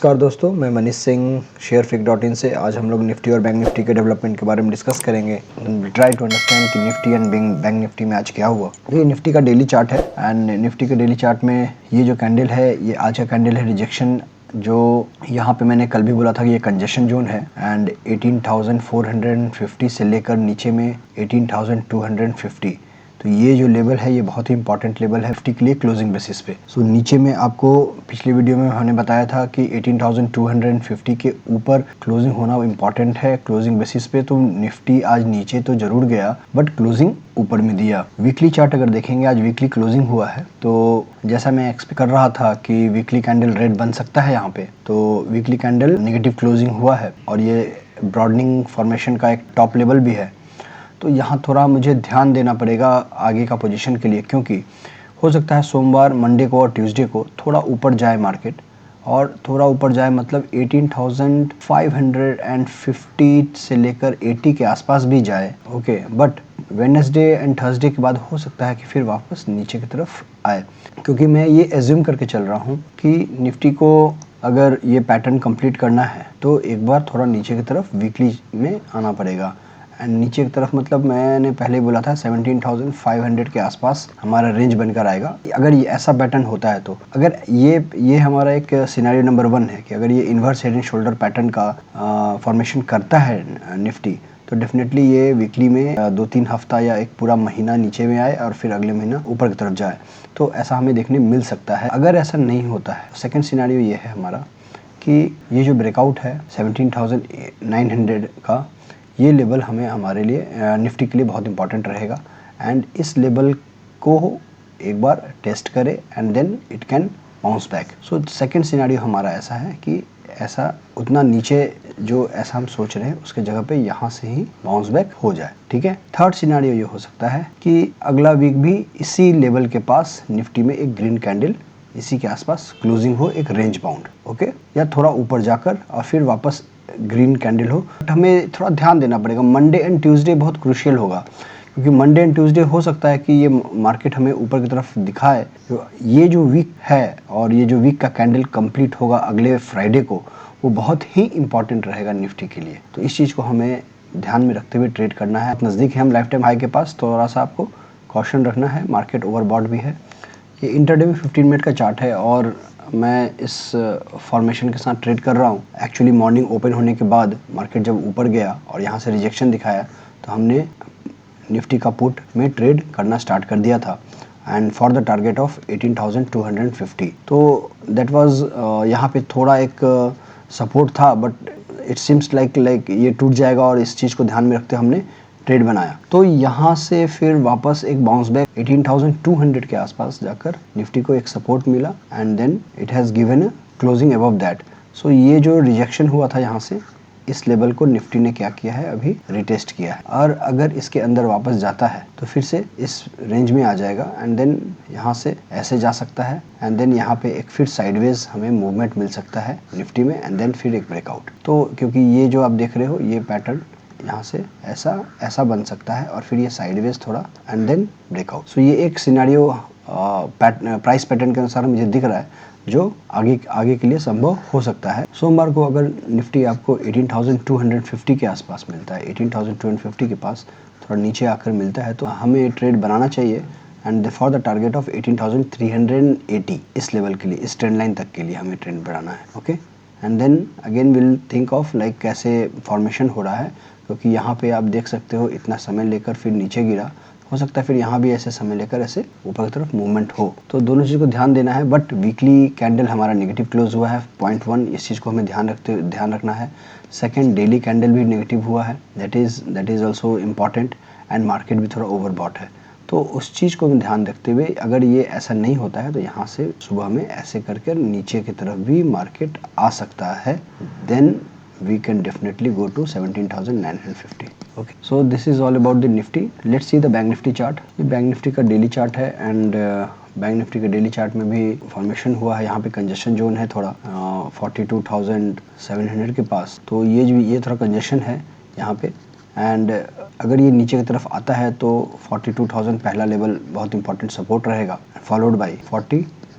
नमस्कार दोस्तों, मैं मनीष सिंह sharefic.in से। आज हम लोग निफ्टी और बैंक निफ्टी के डेवलपमेंट के बारे में डिस्कस करेंगे। ट्राई टू अंडरस्टैंड कि निफ्टी एंड बैंक निफ्टी में आज क्या हुआ। ये निफ्टी का डेली चार्ट है एंड निफ्टी के डेली चार्ट में ये जो कैंडल है, ये आज का कैंडल है रिजेक्शन। जो यहाँ पे मैंने कल भी बोला था कि ये कंजेशन जोन है एंड 18,450 से लेकर नीचे में 18,250, तो ये जो लेवल है ये बहुत ही इंपॉर्टेंट लेवल है निफ्टी के लिए क्लोजिंग बेसिस पे। सो नीचे में आपको पिछले वीडियो में हमने बताया था कि 18,250 के ऊपर क्लोजिंग होना इम्पॉर्टेंट है क्लोजिंग बेसिस पे। तो निफ्टी आज नीचे तो जरूर गया बट क्लोजिंग ऊपर में दिया। वीकली चार्ट अगर देखेंगे, आज वीकली क्लोजिंग हुआ है तो जैसा मैं एक्सपेक्ट कर रहा था कि वीकली कैंडल रेड बन सकता है यहाँ पे, तो वीकली कैंडल नेगेटिव क्लोजिंग हुआ है और ये ब्रॉडनिंग फॉर्मेशन का एक टॉप लेवल भी है। तो यहाँ थोड़ा मुझे ध्यान देना पड़ेगा आगे का पोजीशन के लिए, क्योंकि हो सकता है सोमवार, मंडे को और ट्यूसडे को थोड़ा ऊपर जाए मार्केट, और थोड़ा ऊपर जाए मतलब 18,550 से लेकर 80 के आसपास भी जाए। Okay, but Wednesday and Thursday के बाद हो सकता है कि फिर वापस नीचे की तरफ आए, क्योंकि मैं ये एज्यूम करके चल रहा हूँ कि निफ्टी को अगर ये पैटर्न कंप्लीट करना है तो एक बार थोड़ा नीचे की तरफ वीकली में आना पड़ेगा। एंड नीचे की तरफ मतलब मैंने पहले बोला था 17,500 के आसपास हमारा रेंज बनकर आएगा अगर ये ऐसा पैटर्न होता है। तो अगर ये हमारा एक सिनेरियो नंबर 1 है कि अगर ये inverse head and shoulder pattern का फॉर्मेशन करता है निफ्टी, तो डेफिनेटली ये वीकली में 2-3 हफ्ता या एक पूरा महीना नीचे में आए और फिर अगले महीना ऊपर की तरफ जाए, तो ऐसा हमें देखने मिल सकता है। अगर ऐसा नहीं होता है, सेकेंड सिनेरियो ये है हमारा कि ये जो ब्रेकआउट है 17,900 का, ये लेवल हमारे लिए निफ्टी के लिए बहुत इंपॉर्टेंट रहेगा एंड इस लेवल को एक बार टेस्ट करे and then it can bounce back. So second scenario हमारा ऐसा है कि ऐसा उतना नीचे जो ऐसा हम सोच रहे हैं उसके जगह पे यहाँ से ही बाउंस बैक हो जाए। ठीक है, थर्ड सिनेरियो ये हो सकता है कि अगला वीक भी इसी लेवल के पास निफ्टी में एक ग्रीन कैंडल इसी के आसपास क्लोजिंग हो, एक रेंज बाउंड, ओके, या थोड़ा ऊपर जाकर और फिर वापस ग्रीन कैंडल हो। बट हमें थोड़ा ध्यान देना पड़ेगा, मंडे एंड ट्यूसडे बहुत क्रूशियल होगा, क्योंकि मंडे एंड ट्यूसडे हो सकता है कि ये मार्केट हमें ऊपर की तरफ दिखाए। ये जो वीक है और ये जो वीक का कैंडल कंप्लीट होगा अगले फ्राइडे को, वो बहुत ही इंपॉर्टेंट रहेगा निफ्टी के लिए। तो इस चीज़ को हमें ध्यान में रखते हुए ट्रेड करना है। नज़दीक है हम लाइफ टाइम हाई के पास, थोड़ा सा आपको कॉशन रखना है। मार्केट ओवरबॉट भी है। ये इंटरडे में 15 मिनट का चार्ट है और मैं इस फॉर्मेशन के साथ ट्रेड कर रहा हूँ। एक्चुअली मॉर्निंग ओपन होने के बाद मार्केट जब ऊपर गया और यहाँ से रिजेक्शन दिखाया, तो हमने निफ्टी का पुट में ट्रेड करना स्टार्ट कर दिया था and for the target of 18,250। तो दैट वाज यहाँ पे थोड़ा एक सपोर्ट था, बट इट सिम्स लाइक ये टूट जाएगा और इस चीज़ को ध्यान में रखते हमने ट्रेड बनाया। तो यहाँ से फिर वापस एक बाउंस बैक 18,200 के आसपास जाकर निफ्टी को एक सपोर्ट मिला and then it has given a closing above that. So ये जो रिजेक्शन हुआ था यहाँ से, इस लेवल को निफ्टी ने क्या किया है, अभी रिटेस्ट किया है, और अगर इसके अंदर वापस जाता है तो फिर से इस रेंज में आ जाएगा एंड देन यहाँ से ऐसे जा सकता है एंड देन यहाँ पे एक फिर साइडवेज हमें मूवमेंट मिल सकता है निफ्टी में एंड देन फिर एक ब्रेकआउट। तो क्योंकि ये जो आप देख रहे हो ये पैटर्न यहाँ से ऐसा बन सकता है और फिर ये साइडवेज थोड़ा एंड देन ब्रेकआउट। सो ये एक सिनेरियो प्राइस पैटर्न के अनुसार मुझे दिख रहा है जो आगे के लिए संभव हो सकता है। सोमवार को अगर निफ्टी आपको 18,250 के आसपास मिलता है, 18,250 के पास थोड़ा नीचे आकर मिलता है, तो हमें ट्रेड बनाना चाहिए and for the target of 18,380 इस लेवल के लिए, इस ट्रेंड लाइन तक के लिए हमें ट्रेड बनाना है। Okay, and then again will think of like कैसे फॉर्मेशन हो रहा है, क्योंकि यहाँ पे आप देख सकते हो इतना समय लेकर फिर नीचे गिरा, हो सकता है फिर यहाँ भी ऐसे समय लेकर ऐसे ऊपर की तरफ मूवमेंट हो। तो दोनों चीज़ को ध्यान देना है। बट वीकली कैंडल हमारा नेगेटिव क्लोज हुआ है 0.1, इस चीज़ को हमें ध्यान रखना है। सेकंड, डेली कैंडल भी नेगेटिव हुआ है, that is also important and market भी थोड़ा ओवरबॉट है। तो उस चीज़ को ध्यान रखते हुए अगर ये ऐसा नहीं होता है तो यहाँ से सुबह में ऐसे करके नीचे की तरफ भी मार्केट आ सकता है, then we can definitely go to 17,950. Okay, so this is all about the Nifty. Let's see the Bank Nifty chart. ये Bank Nifty का डेली चार्ट है एंड बैंक निफ्टी के डेली चार्ट में भी फॉर्मेशन हुआ है। यहाँ पे कंजेशन जोन है थोड़ा 42,700 के पास, तो ये थोड़ा कंजेशन है यहाँ पे एंड अगर ये नीचे की तरफ आता है तो 42,000 पहला लेवल बहुत इंपॉर्टेंट सपोर्ट रहेगा, फॉलोड बाय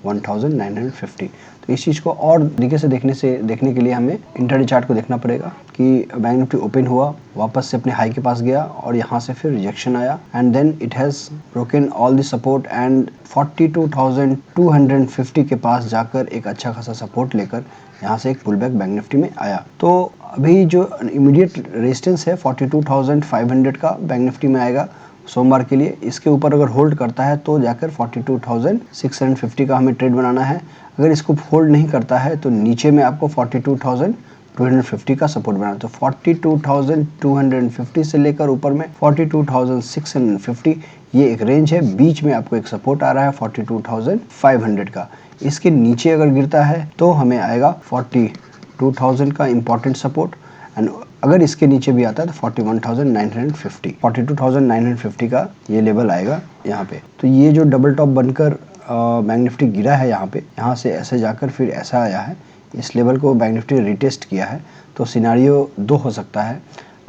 41,950। तो इस चीज़ को और तरीके से देखने के लिए हमें इंट्राडे चार्ट को देखना पड़ेगा कि बैंक निफ्टी ओपन हुआ, वापस से अपने हाई के पास गया और यहाँ से फिर रिजेक्शन आया and then it has broken all the support and 42,250 के पास जाकर एक अच्छा खासा सपोर्ट लेकर यहाँ से एक पुल बैक बैंक निफ्टी में आया। तो अभी जो इमीडिएट रेजिस्टेंस है 42,500 का बैंक निफ्टी में आएगा सोमवार के लिए। इसके ऊपर अगर होल्ड करता है तो जाकर 42,650 का हमें ट्रेड बनाना है। अगर इसको होल्ड नहीं करता है तो नीचे में आपको 42,250 का सपोर्ट बनाना है। तो 42,250 से लेकर ऊपर में 42,650 ये एक रेंज है। बीच में आपको एक सपोर्ट आ रहा है 42,500 का। इसके नीचे अगर गिरता है तो हमें आएगा 42,000 का इम्पॉर्टेंट सपोर्ट एंड अगर इसके नीचे भी आता है तो 41,950 42,950 का ये लेवल आएगा यहाँ पे। तो ये जो डबल टॉप बनकर बैंक निफ्टी गिरा है यहाँ पे, यहाँ से ऐसे जाकर फिर ऐसा आया है, इस लेवल को बैंक निफ्टी रिटेस्ट किया है। तो सिनारियो दो हो सकता है,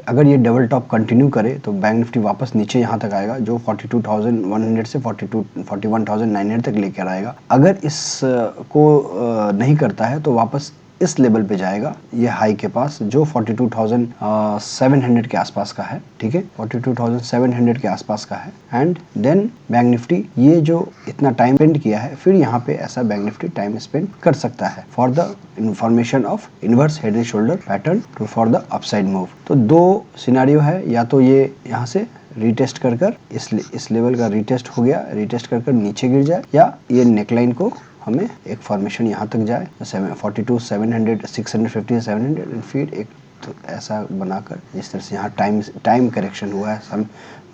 अगर ये डबल टॉप कंटिन्यू करे तो बैंक निफ्टी वापस नीचे यहाँ तक आएगा जो 42,100 से 41,900 तक लेकर आएगा। अगर इस को नहीं करता है तो वापस इस लेवल पे जाएगा ये हाई के पास जो 42,700 के आसपास का है, ठीक है, 42,700 के आसपास का है। एंड देन बैंक निफ्टी ये जो इतना टाइम स्पेंड किया है फिर यहाँ पे ऐसा बैंक निफ्टी टाइम स्पेंड कर सकता है for the information of inverse head and shoulder pattern to for the upside move. तो दो सिनेरियो है, या तो ये यहाँ से रीटेस्ट कर इस लेवल का रीटेस्ट हो गया, रीटेस्ट कर नीचे गिर जाए, या ये नेकलाइन को हमें एक फॉर्मेशन यहाँ तक जाए 42,700 650 700 एंड फिर एक तो ऐसा बनाकर जिस तरह से यहाँ टाइम करेक्शन हुआ है,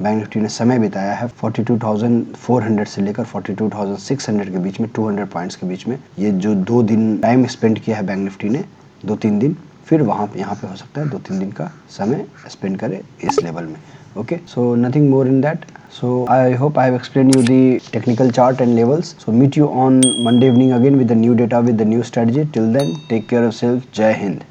बैंक निफ्टी ने समय बिताया है 42,400 से लेकर 42,600 के बीच में 200 पॉइंट्स के बीच में। ये जो 2 दिन टाइम स्पेंड किया है बैंक निफ्टी ने 2-3 दिन, फिर वहाँ पे यहाँ पे हो सकता है 2-3 दिन का समय स्पेंड करे इस लेवल में। Okay, so nothing more in that. So I hope I have explained you the technical chart and levels. So meet you on Monday evening again with the new data with the new strategy. Till then, take care of yourself. Jai Hind.